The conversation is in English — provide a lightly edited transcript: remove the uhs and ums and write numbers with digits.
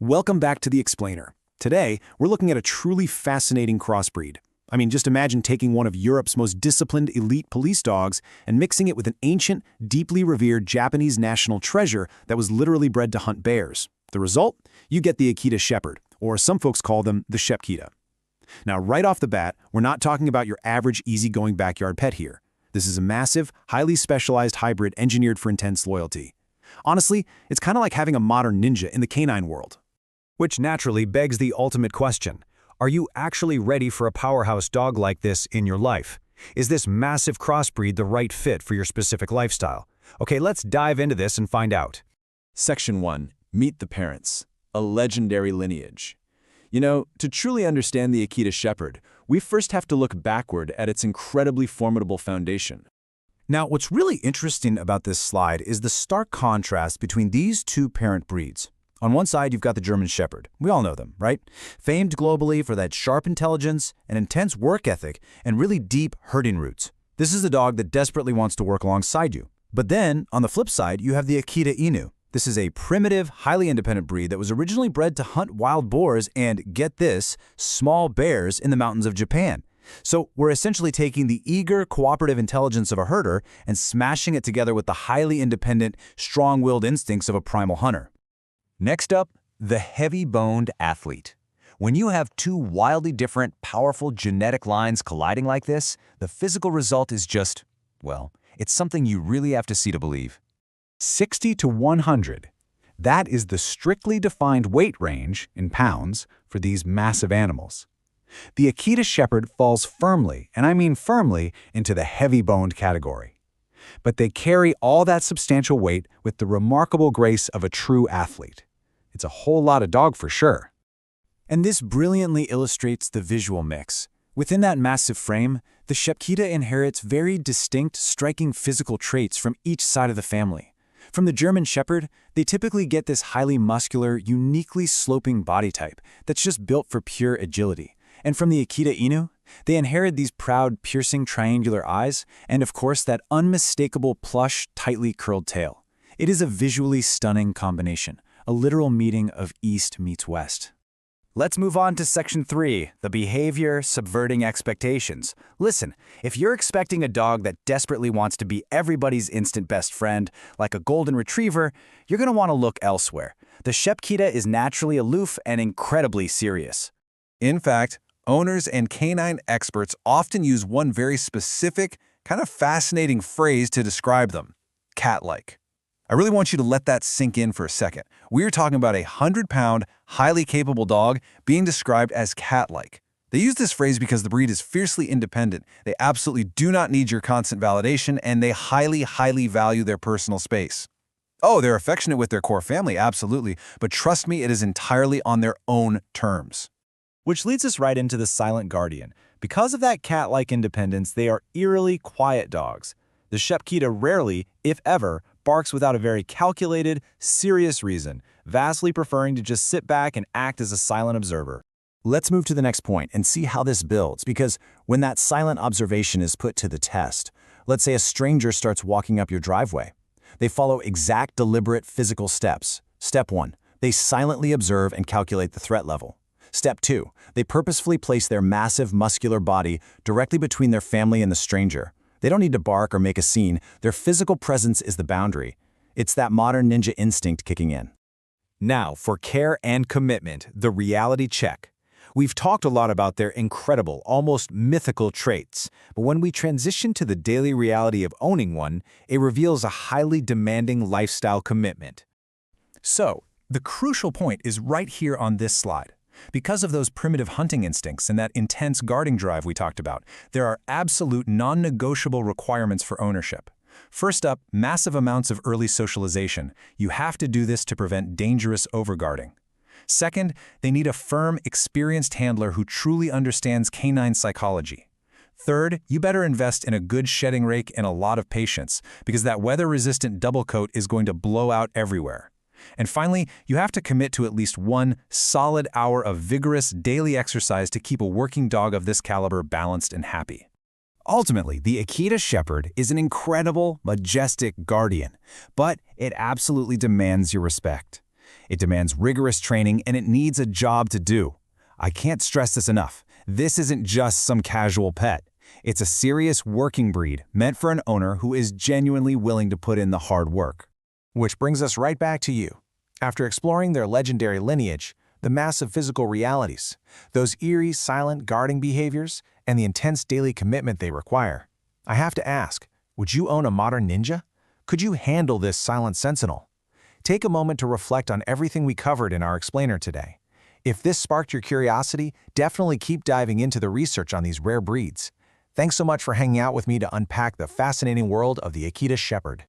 Welcome back to The Explainer. Today, we're looking at a truly fascinating crossbreed. I mean, just imagine taking one of Europe's most disciplined elite police dogs and mixing it with an ancient, deeply revered Japanese national treasure that was literally bred to hunt bears. The result? You get the Akita Shepherd, or some folks call them the Shepkita. Now, right off the bat, we're not talking about your average easygoing backyard pet here. This is a massive, highly specialized hybrid engineered for intense loyalty. Honestly, it's kind of like having a modern ninja in the canine world. Which naturally begs the ultimate question. Are you actually ready for a powerhouse dog like this in your life? Is this massive crossbreed the right fit for your specific lifestyle? Okay, let's dive into this and find out. Section 1. Meet the Parents. A legendary lineage. You know, to truly understand the Akita Shepherd, we first have to look backward at its incredibly formidable foundation. Now, what's really interesting about this slide is the stark contrast between these two parent breeds. On one side, you've got the German Shepherd. We all know them, right? Famed globally for that sharp intelligence, an intense work ethic, and really deep herding roots. This is the dog that desperately wants to work alongside you. But then, on the flip side, you have the Akita Inu. This is a primitive, highly independent breed that was originally bred to hunt wild boars and, get this, small bears in the mountains of Japan. So we're essentially taking the eager, cooperative intelligence of a herder and smashing it together with the highly independent, strong-willed instincts of a primal hunter. Next up, the heavy-boned athlete. When you have two wildly different, powerful genetic lines colliding like this, the physical result is just, well, it's something you really have to see to believe. 60 to 100. That is the strictly defined weight range, in pounds, for these massive animals. The Akita Shepherd falls firmly, and I mean firmly, into the heavy-boned category. But they carry all that substantial weight with the remarkable grace of a true athlete. It's a whole lot of dog for sure. And this brilliantly illustrates the visual mix. Within that massive frame, the Shepkita inherits very distinct, striking physical traits from each side of the family. From the German Shepherd, they typically get this highly muscular, uniquely sloping body type that's just built for pure agility. And from the Akita Inu, they inherit these proud, piercing triangular eyes and, of course, that unmistakable plush, tightly curled tail. It is a visually stunning combination, a literal meeting of East meets West. Let's move on to Section 3, the behavior subverting expectations. Listen, if you're expecting a dog that desperately wants to be everybody's instant best friend, like a golden retriever, you're going to want to look elsewhere. The Shepkita is naturally aloof and incredibly serious. In fact, owners and canine experts often use one very specific, kind of fascinating phrase to describe them: cat-like. I really want you to let that sink in for a second. We're talking about a 100-pound, highly capable dog being described as cat-like. They use this phrase because the breed is fiercely independent. They absolutely do not need your constant validation, and they highly, highly value their personal space. Oh, they're affectionate with their core family, absolutely, but trust me, it is entirely on their own terms. Which leads us right into the silent guardian. Because of that cat-like independence, they are eerily quiet dogs. The Shepkita rarely, if ever, barks without a very calculated, serious reason, vastly preferring to just sit back and act as a silent observer. Let's move to the next point and see how this builds, because when that silent observation is put to the test, let's say a stranger starts walking up your driveway. They follow exact, deliberate physical steps. Step 1, they silently observe and calculate the threat level. Step 2, they purposefully place their massive, muscular body directly between their family and the stranger. They don't need to bark or make a scene. Their physical presence is the boundary. It's that modern ninja instinct kicking in. Now, for care and commitment, the reality check. We've talked a lot about their incredible, almost mythical traits, but when we transition to the daily reality of owning one, it reveals a highly demanding lifestyle commitment. So, the crucial point is right here on this slide. Because of those primitive hunting instincts and that intense guarding drive we talked about, there are absolute non-negotiable requirements for ownership. First up, massive amounts of early socialization. You have to do this to prevent dangerous overguarding. Second, they need a firm, experienced handler who truly understands canine psychology. Third, you better invest in a good shedding rake and a lot of patience, because that weather-resistant double coat is going to blow out everywhere. And finally, you have to commit to at least one solid hour of vigorous daily exercise to keep a working dog of this caliber balanced and happy. Ultimately, the Akita Shepherd is an incredible, majestic guardian, but it absolutely demands your respect. It demands rigorous training and it needs a job to do. I can't stress this enough. This isn't just some casual pet. It's a serious working breed meant for an owner who is genuinely willing to put in the hard work. Which brings us right back to you. After exploring their legendary lineage, the massive physical realities, those eerie, silent guarding behaviors, and the intense daily commitment they require, I have to ask, would you own a modern ninja? Could you handle this silent sentinel? Take a moment to reflect on everything we covered in our explainer today. If this sparked your curiosity, definitely keep diving into the research on these rare breeds. Thanks so much for hanging out with me to unpack the fascinating world of the Akita Shepherd.